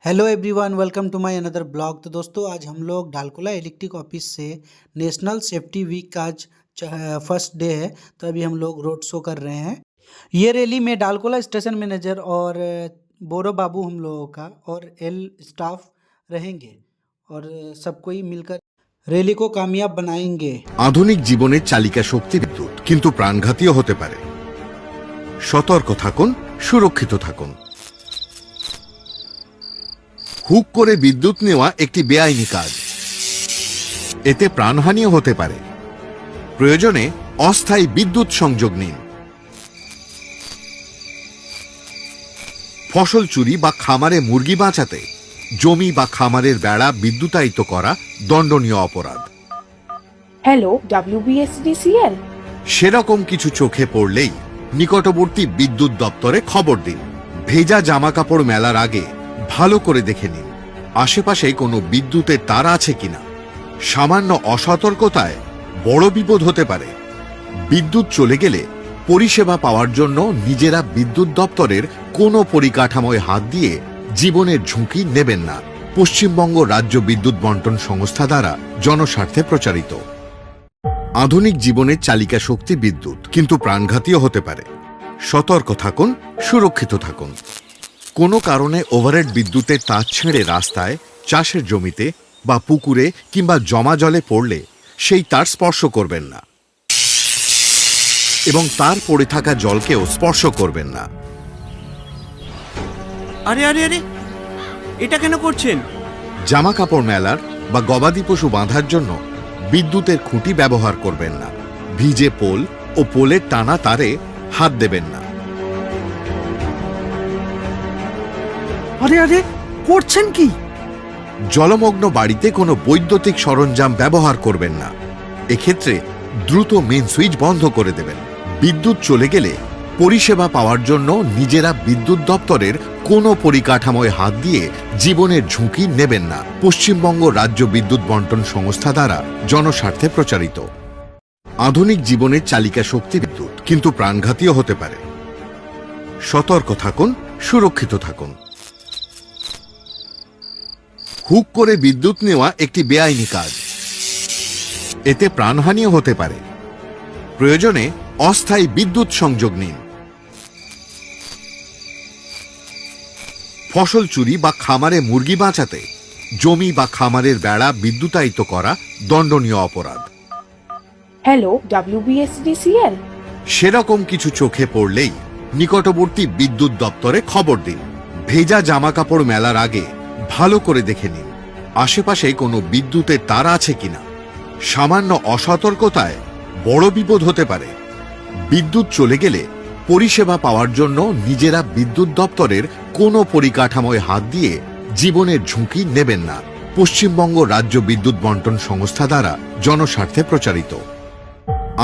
Hello everyone, welcome to my another blog. तो दोस्तों, आज हम लोग ढालकोला इलेक्ट्रिक ऑफिस से नेशनल सेफ्टी वीक का आज फर्स्ट डे है। तो अभी हम लोग रोड शो कर रहे हैं। ये रैली में ढालकोला स्टेशन मैनेजर और बोरो बाबू हम लोगों का और एल स्टाफ रहेंगे और सब कोई मिलकर रैली को कामयाब बनाएंगे। আধুনিক জীবনের চালিকা শক্তি বিদ্যুৎ, কিন্তু প্রাণঘাতীও হতে পারে। সতর্ক থাকুন, সুরক্ষিত থাকুন। হুক করে বিদ্যুৎ নেওয়া একটি বেআইনি কাজ। এতে প্রাণহানিও হতে পারে। প্রয়োজনে অস্থায়ী বিদ্যুৎ সংযোগ নিন। ফসল চুরি বা খামারে মুরগি বাঁচাতে জমি বা খামারের বেড়া বিদ্যুতায়িত করা দণ্ডনীয় অপরাধ। Hello WBSDCL। সেরকম কিছু চোখে পড়লেই নিকটবর্তী বিদ্যুৎ দপ্তরে খবর দিন। ভেজা জামাকাপড় মেলার আগে ভালো করে দেখে নিন আশেপাশে কোনো বিদ্যুতের তার আছে কিনা। সামান্য অসতর্কতায় বড় বিপদ হতে পারে। বিদ্যুৎ চলে গেলে পরিষেবা পাওয়ার জন্য নিজেরা বিদ্যুৎ দপ্তরের কোনো পরিকাঠামোয় হাত দিয়ে জীবনের ঝুঁকি নেবেন না। পশ্চিমবঙ্গ রাজ্য বিদ্যুৎ বন্টন সংস্থা দ্বারা জনস্বার্থে প্রচারিত। আধুনিক জীবনের চালিকা শক্তি বিদ্যুৎ, কিন্তু প্রাণঘাতীও হতে পারে। সতর্ক থাকুন, সুরক্ষিত থাকুন। কোনো কারণে ওভারহেড বিদ্যুতের তার ছেড়ে রাস্তায়, চাষের জমিতে বা পুকুরে কিংবা জমা জলে পড়লে সেই তার স্পর্শ করবেন না এবং তার পড়ে থাকা জলকেও স্পর্শ করবেন না। আরে আরে আরে, এটা কেন করছেন? জামা কাপড় মেলার বা গবাদি পশু বাঁধার জন্য বিদ্যুতের খুঁটি ব্যবহার করবেন না। ভিজে পোল ও পোলের টানা তারে হাত দেবেন না। আরে আরে, করছেন কি? জলমগ্ন বাড়িতে কোনো বৈদ্যুতিক সরঞ্জাম ব্যবহার করবেন না। এক্ষেত্রে দ্রুত মেন সুইচ বন্ধ করে দেবেন। বিদ্যুৎ চলে গেলে পরিষেবা পাওয়ার জন্য নিজেরা বিদ্যুৎ দপ্তরের কোনো পরিকাঠামোয় হাত দিয়ে জীবনের ঝুঁকি নেবেন না। পশ্চিমবঙ্গ রাজ্য বিদ্যুৎ বন্টন সংস্থা দ্বারা জনস্বার্থে প্রচারিত। আধুনিক জীবনের চালিকা শক্তি বিদ্যুৎ, কিন্তু প্রাণঘাতীও হতে পারে। সতর্ক থাকুন, সুরক্ষিত থাকুন। হুক করে বিদ্যুৎ নেওয়া একটি বেআইনি কাজ। এতে প্রাণহানিও হতে পারে। প্রয়োজনে অস্থায়ী বিদ্যুৎ সংযোগ নিন। ফসল চুরি বা খামারে মুরগি বাঁচাতে জমি বা খামারের বেড়া বিদ্যুতায়িত করা দণ্ডনীয় অপরাধ। Hello WBSDCL। সেরকম কিছু চোখে পড়লেই নিকটবর্তী বিদ্যুৎ দপ্তরে খবর দিন। ভেজা জামাকাপড় মেলার আগে ভালো করে দেখে নিন আশেপাশে কোনো বিদ্যুতের তার আছে কিনা। সামান্য অসতর্কতায় বড় বিপদ হতে পারে। বিদ্যুৎ চলে গেলে পরিষেবা পাওয়ার জন্য নিজেরা বিদ্যুৎ দপ্তরের কোনো পরিকাঠামোয় হাত দিয়ে জীবনের ঝুঁকি নেবেন না। পশ্চিমবঙ্গ রাজ্য বিদ্যুৎ বন্টন সংস্থা দ্বারা জনস্বার্থে প্রচারিত।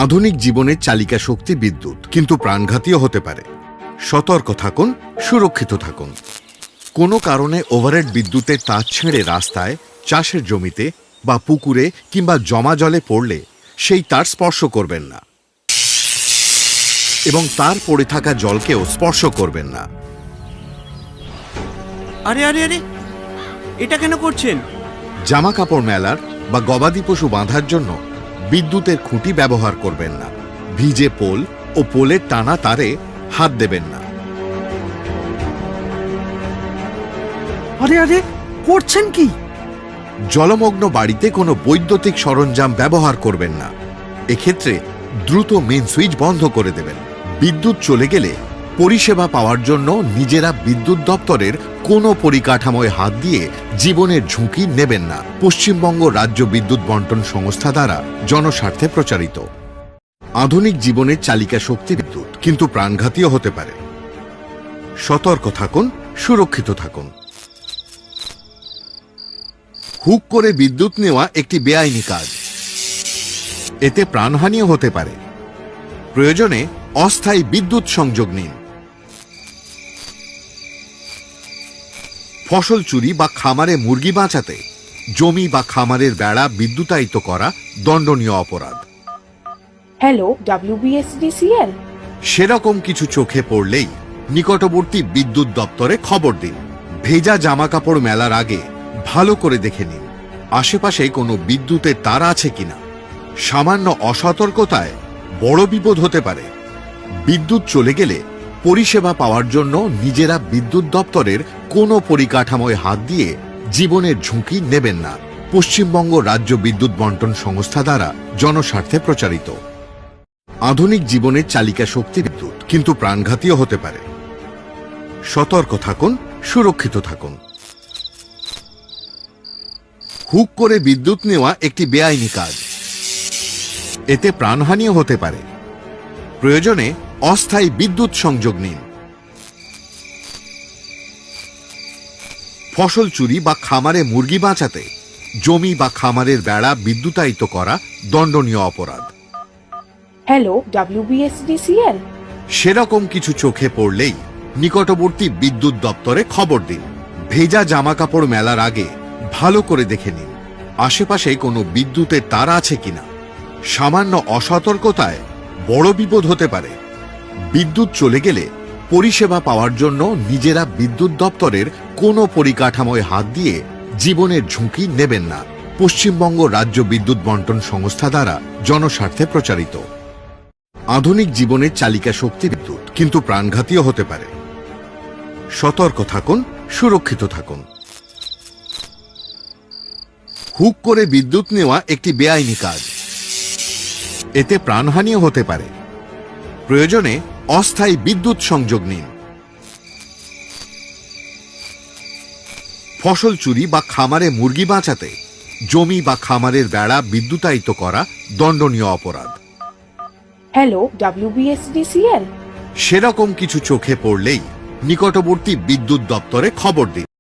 আধুনিক জীবনের চালিকা শক্তি বিদ্যুৎ, কিন্তু প্রাণঘাতীও হতে পারে। সতর্ক থাকুন, সুরক্ষিত থাকুন। কোনো কারণে ওভারহেড বিদ্যুতের তার ছেড়ে রাস্তায়, চাষের জমিতে বা পুকুরে কিংবা জমা জলে পড়লে সেই তার স্পর্শ করবেন না এবং তার পড়ে থাকা জলকেও স্পর্শ করবেন না। আরে আরে আরে, এটা কেন করছেন? জামা কাপড় মেলার বা গবাদি পশু বাঁধার জন্য বিদ্যুতের খুঁটি ব্যবহার করবেন না। ভিজে পোল ও পোলের টানা তারে হাত দেবেন না। আরে আরে, করছেন কি? জলমগ্ন বাড়িতে কোনো বৈদ্যুতিক সরঞ্জাম ব্যবহার করবেন না। এক্ষেত্রে দ্রুত মেন সুইচ বন্ধ করে দেবেন। বিদ্যুৎ চলে গেলে পরিষেবা পাওয়ার জন্য নিজেরা বিদ্যুৎ দপ্তরের কোনো পরিকাঠামোয় হাত দিয়ে জীবনের ঝুঁকি নেবেন না। পশ্চিমবঙ্গ রাজ্য বিদ্যুৎ বন্টন সংস্থা দ্বারা জনস্বার্থে প্রচারিত। আধুনিক জীবনের চালিকা শক্তি বিদ্যুৎ, কিন্তু প্রাণঘাতীও হতে পারে। সতর্ক থাকুন, সুরক্ষিত থাকুন। হুক করে বিদ্যুৎ নেওয়া একটি বেআইনি কাজ। এতে প্রাণহানিও হতে পারে। প্রয়োজনে অস্থায়ী বিদ্যুৎ সংযোগ নিন। ফসল চুরি বা খামারে মুরগি বাঁচাতে জমি বা খামারের বেড়া বিদ্যুতায়িত করা দণ্ডনীয় অপরাধ। Hello WBSDCL। সেরকম কিছু চোখে পড়লেই নিকটবর্তী বিদ্যুৎ দপ্তরে খবর দিন। ভেজা জামাকাপড় মেলার আগে ভালো করে দেখে নিন আশেপাশে কোনো বিদ্যুতের তার আছে কিনা। সামান্য অসতর্কতায় বড় বিপদ হতে পারে। বিদ্যুৎ চলে গেলে পরিষেবা পাওয়ার জন্য নিজেরা বিদ্যুৎ দপ্তরের কোনো পরিকাঠামোয় হাত দিয়ে জীবনের ঝুঁকি নেবেন না। পশ্চিমবঙ্গ রাজ্য বিদ্যুৎ বন্টন সংস্থা দ্বারা জনস্বার্থে প্রচারিত। আধুনিক জীবনের চালিকা শক্তি বিদ্যুৎ, কিন্তু প্রাণঘাতীও হতে পারে। সতর্ক থাকুন, সুরক্ষিত থাকুন। হুক করে বিদ্যুৎ নেওয়া একটি বেআইনি কাজ। এতে প্রাণহানিও হতে পারে। প্রয়োজনে অস্থায়ী বিদ্যুৎ সংযোগ নিন। ফসল চুরি বা খামারে মুরগি বাঁচাতে জমি বা খামারের বেড়া বিদ্যুতায়িত করা দণ্ডনীয় অপরাধ। Hello WBSDCL। সেরকম কিছু চোখে পড়লেই নিকটবর্তী বিদ্যুৎ দপ্তরে খবর দিন। ভেজা জামাকাপড় মেলার আগে ভালো করে দেখে নিন আশেপাশে কোনো বিদ্যুতের তার আছে কিনা। সামান্য অসতর্কতায় বড় বিপদ হতে পারে। বিদ্যুৎ চলে গেলে পরিষেবা পাওয়ার জন্য নিজেরা বিদ্যুৎ দপ্তরের কোনো পরিকাঠামোয় হাত দিয়ে জীবনের ঝুঁকি নেবেন না। পশ্চিমবঙ্গ রাজ্য বিদ্যুৎ বন্টন সংস্থা দ্বারা জনস্বার্থে প্রচারিত। আধুনিক জীবনের চালিকা শক্তি বিদ্যুৎ, কিন্তু প্রাণঘাতীও হতে পারে। সতর্ক থাকুন, সুরক্ষিত থাকুন। হুক করে বিদ্যুৎ নেওয়া একটি বেআইনি কাজ। এতে প্রাণহানিও হতে পারে। প্রয়োজনে অস্থায়ী বিদ্যুৎ সংযোগ নিন। ফসল চুরি বা খামারে মুরগি বাঁচাতে জমি বা খামারের বেড়া বিদ্যুতায়িত করা দণ্ডনীয় অপরাধ। Hello WBSDCL। সেরকম কিছু চোখে পড়লেই নিকটবর্তী বিদ্যুৎ দপ্তরে খবর দিন।